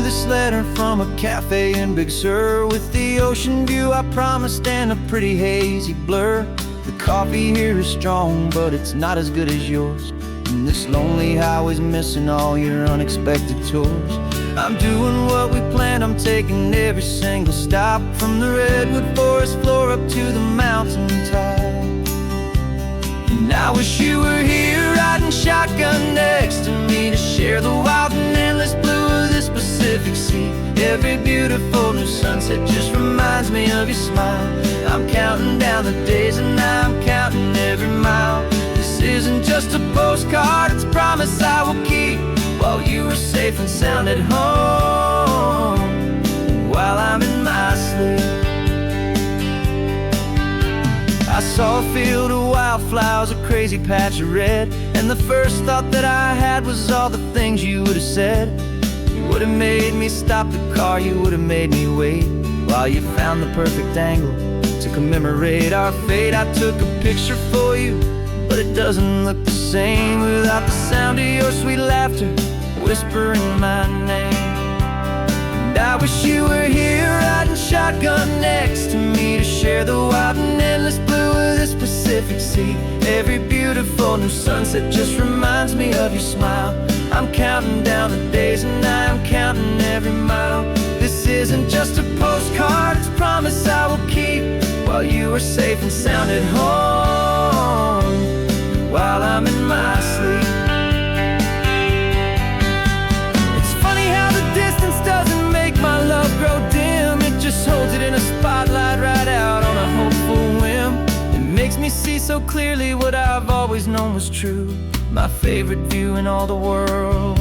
This letter from a cafe in Big Sur, with the ocean view I promised and a pretty hazy blur. The coffee here is strong, but it's not as good as yours. And this lonely highway's missing all your unexpected tours. I'm doing what we planned, I'm taking every single stop, from the redwood forest floor up to the mountain top. And I wish you were here riding shotgun next to me, to share the wild and endless blue of this Pacific Sea. Every beautiful new sunset just reminds me of your smile. I'm counting down the days and I'm counting every mile. This isn't just a postcard, it's a promise I will keep, while you are safe and sound at home, while I'm in my sleep. I saw a field of wildflowers, a crazy patch of red, and the first thought that I had was all the things you would have said. You would have made me stop the car, you would have made me wait, while you found the perfect angle to commemorate our fate. I took a picture for you, but it doesn't look the same without the sound of your sweet laughter whispering my name. And I wish you were here riding shotgun next to me, to share the wild and endless blue of this Pacific Sea. Every beautiful new sunset just reminds me of your smile. I'm counting down the days and I'm counting every mile. This isn't just a postcard, it's a promise I will keep, while you are safe and sound at home, while I'm in my sleep. It's funny how the distance doesn't make my love grow dim. It just holds it in a spotlight right out on a hopeful whim. so clearly what I've always known was true. My favorite view in all the world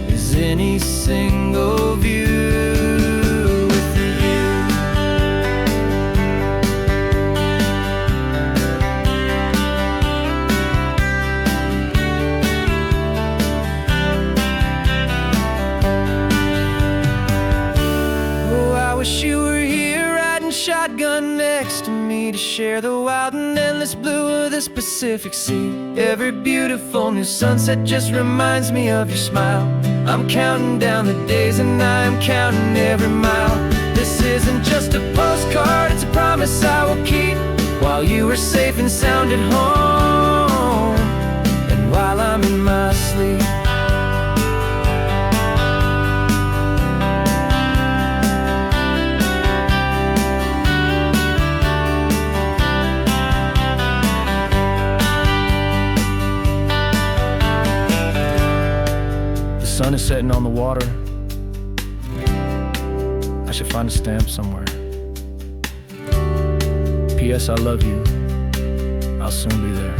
is any single view with you. Oh, I wish you were here riding shotgun next to me to share the wild and endless blue of this Pacific Sea. Every beautiful new sunset just reminds me of your smile. I'm counting down the days and I am counting every mile. This isn't just a postcard, it's a promise I will keep, while you are safe and sound at home, and while I'm in my sleep. The sun is setting on the water. I should find a stamp somewhere. P.S. I love you. I'll soon be there.